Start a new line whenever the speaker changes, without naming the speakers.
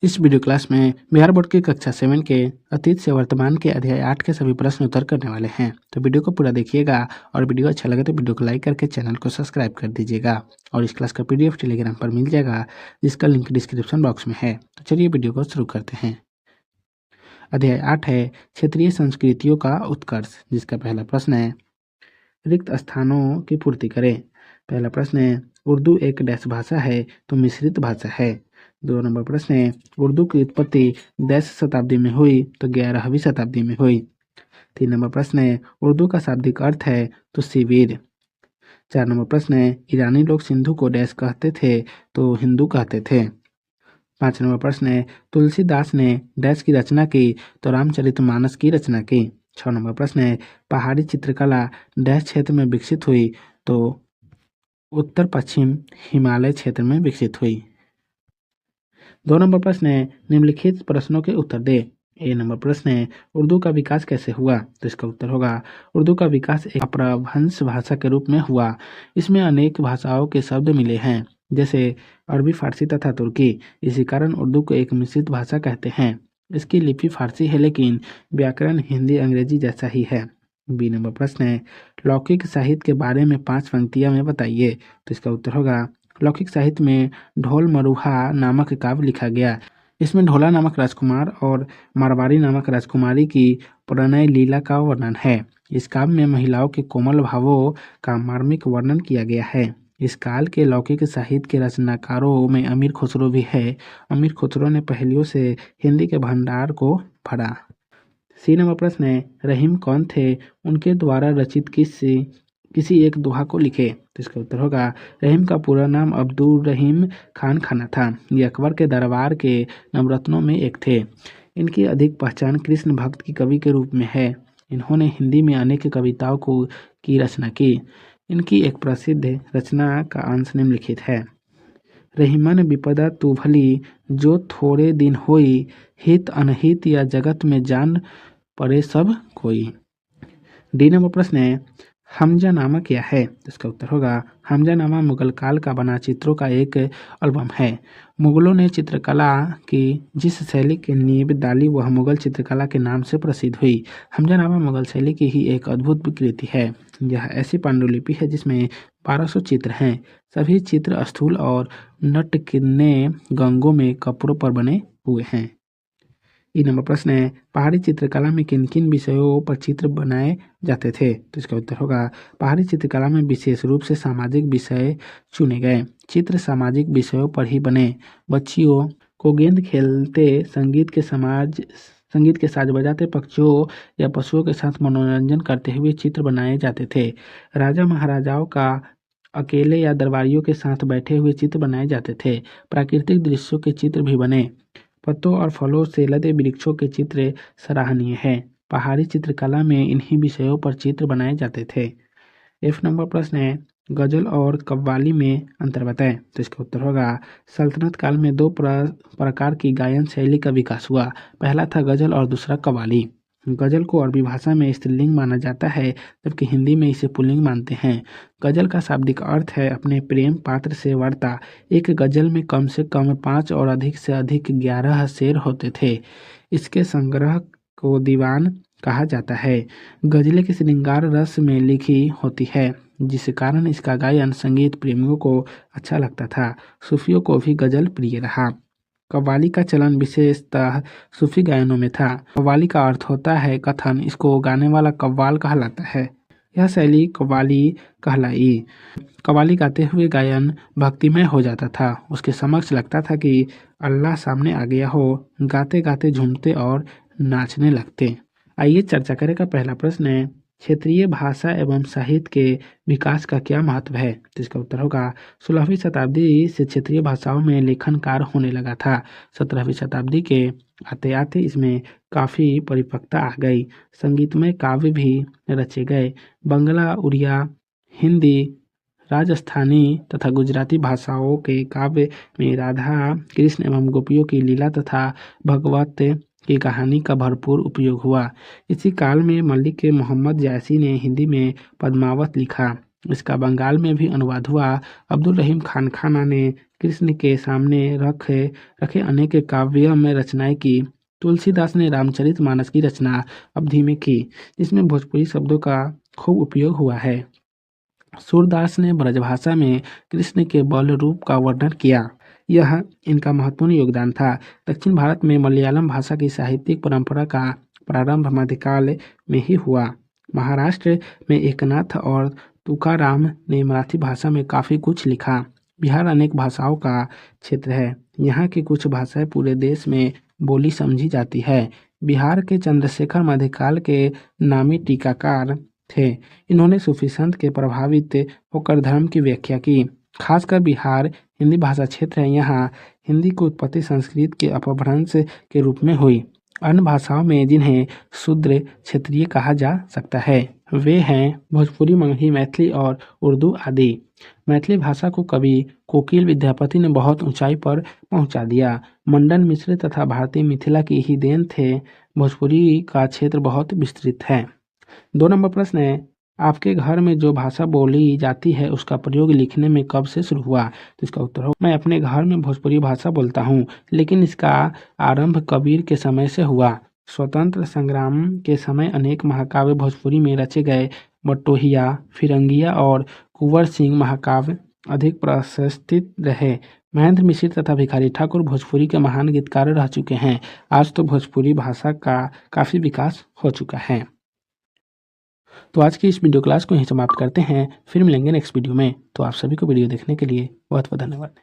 इस video class में Bihar board की कक्षा 7 के अतीत से वर्तमान के अध्याय 8 के सभी प्रश्न उत्तर करने वाले हैं। तो वीडियो को पूरा देखिएगा और वीडियो अच्छा लगे तो वीडियो को लाइक करके चैनल को सब्सक्राइब कर दीजिएगा। और इस क्लास का पीडीएफ टेलीग्राम पर मिल जाएगा, जिसका लिंक डिस्क्रिप्शन बॉक्स में है। तो चलिए वीडियो को शुरू करते हैं। अध्याय 8 है क्षेत्रीय संस्कृतियों का उत्कर्ष, जिसका पहला प्रश्न है रिक्त स्थानों की पूर्ति करें। पहला प्रश्न है उर्दू एक डैश भाषा है तो मिश्रित भाषा है। 2 नंबर प्रश्न है उर्दू की उत्पत्ति 10 शताब्दी में हुई तो 11वीं शताब्दी में हुई। 3 नंबर प्रश्न है उर्दू का शाब्दिक अर्थ है तो शिविर। 4 नंबर प्रश्न है ईरानी लोग सिंधु को डैश कहते थे तो हिंदू कहते थे। 5 नंबर प्रश्न है तुलसीदास ने डैश की रचना की तो रामचरितमानस की रचना की। 6 नंबर प्रश्न है पहाड़ी चित्रकला डैश क्षेत्र में विकसित हुई तो उत्तर पश्चिम हिमालय क्षेत्र में विकसित हुई। 2 नंबर प्रश्न है निम्नलिखित प्रश्नों के उत्तर दे। ए नंबर प्रश्न है उर्दू का विकास कैसे हुआ, तो इसका उत्तर होगा उर्दू का विकास एक अपभ्रंश भाषा के रूप में हुआ। इसमें अनेक भाषाओं के शब्द मिले हैं, जैसे अरबी, फारसी तथा तुर्की। इसी कारण उर्दू को एक मिश्रित भाषा कहते हैं। इसकी लिपि फारसी है, लेकिन व्याकरण हिंदी अंग्रेजी जैसा ही है। बी नंबर प्रश्न है लौकिक साहित्य के बारे में 5 पंक्तियां में बताइए, तो इसका उत्तर होगा लौकिक साहित्य में ढोल मरूहा नामक काव्य लिखा गया। इसमें ढोला नामक राजकुमार और मारवाड़ी नामक राजकुमारी की प्रणय लीला का वर्णन है। इस काव्य में महिलाओं के कोमल भावों का मार्मिक वर्णन किया गया है। इस काल के लौकिक साहित्य के रचनाकारों में अमीर खुसरो भी है। अमीर खुसरो ने पहलियों से हिंदी के भंडार को भरा। सी नंबर प्रश्न है रहीम कौन थे, उनके द्वारा रचित किसी एक दोहा को लिखे, तो इसका उत्तर होगा रहीम का पूरा नाम अब्दुल रहीम खान खाना था। ये अकबर के दरबार के नवरत्नों में एक थे। इनकी अधिक पहचान कृष्ण भक्त की कवि के रूप में है। इन्होंने हिंदी में अनेक कविताओं की रचना की। इनकी एक प्रसिद्ध रचना का अंश निम्नलिखित है। रहीमन विपदा तू भली, जो थोड़े दिन होई, हित अनहित या जगत में जान पड़े सब कोई। डी नंबर प्रश्न है हमजानामा क्या है, तो इसका उत्तर होगा हमजानामा मुगल काल का बना चित्रों का एक एल्बम है। मुगलों ने चित्रकला की जिस शैली की नींव डाली वह मुगल चित्रकला के नाम से प्रसिद्ध हुई। हमजानामा मुगल शैली की ही एक अद्भुत विकृति है। यह ऐसी पांडुलिपि है जिसमें 1200 चित्र हैं। सभी चित्र स्थूल और नटकिन्ने गंगों में कपड़ों पर बने हुए हैं। ई नंबर प्रश्न है पहाड़ी चित्रकला में किन किन विषयों पर चित्र बनाए जाते थे, तो इसका उत्तर होगा पहाड़ी चित्रकला में विशेष रूप से सामाजिक विषय चुने गए। चित्र सामाजिक विषयों पर ही बने। बच्चियों को गेंद खेलते, संगीत के साज बजाते, पक्षियों या पशुओं के साथ मनोरंजन करते हुए चित्र बनाए जाते थे। राजा महाराजाओं का अकेले या दरबारियों के साथ बैठे हुए चित्र बनाए जाते थे। प्राकृतिक दृश्यों के चित्र भी बने। पत्तों और फलों से लदे वृक्षों के चित्र सराहनीय है। पहाड़ी चित्रकला में इन्हीं विषयों पर चित्र बनाए जाते थे। एफ नंबर प्रश्न है गजल और कव्वाली में अंतर बताएं, तो इसका उत्तर होगा सल्तनत काल में 2 प्रकार की गायन शैली का विकास हुआ। पहला था गजल और दूसरा कव्वाली। गजल को अरबी भाषा में स्त्रीलिंग माना जाता है, जबकि हिंदी में इसे पुल्लिंग मानते हैं। गजल का शाब्दिक अर्थ है अपने प्रेम पात्र से वार्ता। एक गजल में कम से कम 5 और अधिक से अधिक 11 शेर होते थे। इसके संग्रह को दीवान कहा जाता है। गजलें के श्रृंगार रस में लिखी होती है, जिस कारण इसका गायन संगीत प्रेमियों को अच्छा लगता था। सूफियों को भी गजल प्रिय रहा। कव्वाली का चलन विशेषतः सूफी गायनों में था। कव्वाली का अर्थ होता है कथन। इसको गाने वाला कव्वाल कहलाता है। यह शैली कव्वाली कहलाई। कव्वाली गाते हुए गायन भक्तिमय हो जाता था। उसके समक्ष लगता था कि अल्लाह सामने आ गया हो। गाते गाते झूमते और नाचने लगते। आइए चर्चा करें का पहला प्रश्न है क्षेत्रीय भाषा एवं साहित्य के विकास का क्या महत्व है, तो इसका उत्तर होगा 16वीं शताब्दी से क्षेत्रीय भाषाओं में लेखन कार्य होने लगा था। 17वीं शताब्दी के आते आते इसमें काफ़ी परिपक्वता आ गई। संगीतमय काव्य भी रचे गए। बंगला, उड़िया, हिंदी, राजस्थानी तथा गुजराती भाषाओं के काव्य में राधा कृष्ण एवं गोपियों की लीला तथा भगवत की कहानी का भरपूर उपयोग हुआ। इसी काल में मलिक मोहम्मद जायसी ने हिंदी में पद्मावत लिखा। इसका बंगाल में भी अनुवाद हुआ। अब्दुल रहीम खान खाना ने कृष्ण के सामने रखे अनेक काव्य में रचनाएं की। तुलसीदास ने रामचरितमानस की रचना अवधि में की, जिसमें भोजपुरी शब्दों का खूब उपयोग हुआ है। सूरदास ने ब्रजभाषा में कृष्ण के बल रूप का वर्णन किया। यह इनका महत्वपूर्ण योगदान था। दक्षिण भारत में मलयालम भाषा की साहित्यिक परंपरा का प्रारंभ मध्यकाल में ही हुआ। महाराष्ट्र में एकनाथ और तुकाराम ने मराठी भाषा में काफ़ी कुछ लिखा। बिहार अनेक भाषाओं का क्षेत्र है। यहाँ की कुछ भाषाएं पूरे देश में बोली समझी जाती है। बिहार के चंद्रशेखर मध्यकाल के नामी टीकाकार थे। इन्होंने सूफी संत के प्रभावित होकर धर्म की व्याख्या की। खासकर बिहार हिंदी भाषा क्षेत्र है। यहाँ हिंदी की उत्पत्ति संस्कृत के अपभ्रंश के रूप में हुई। अन्य भाषाओं में जिन्हें शूद्र क्षेत्रीय कहा जा सकता है वे हैं भोजपुरी, मगही, मैथिली और उर्दू आदि। मैथिली भाषा को कवि कोकिल विद्यापति ने बहुत ऊंचाई पर पहुंचा दिया। मंडन मिश्र तथा भारतीय मिथिला की ही देन थे। भोजपुरी का क्षेत्र बहुत विस्तृत है। 2 नंबर प्रश्न है, आपके घर में जो भाषा बोली जाती है उसका प्रयोग लिखने में कब से शुरू हुआ? तो इसका उत्तर हो, मैं अपने घर में भोजपुरी भाषा बोलता हूँ, लेकिन इसका आरंभ कबीर के समय से हुआ। स्वतंत्र संग्राम के समय अनेक महाकाव्य भोजपुरी में रचे गए। बटोहिया, फिरंगिया और कुंवर सिंह महाकाव्य अधिक प्रतिष्ठित रहे। महेंद्र मिश्र तथा भिखारी ठाकुर भोजपुरी के महान गीतकार रह चुके हैं। आज तो भोजपुरी भाषा का काफ़ी विकास हो चुका है। तो आज की इस वीडियो क्लास को यहीं समाप्त करते हैं। फिर मिलेंगे नेक्स्ट वीडियो में। तो आप सभी को वीडियो देखने के लिए बहुत बहुत धन्यवाद।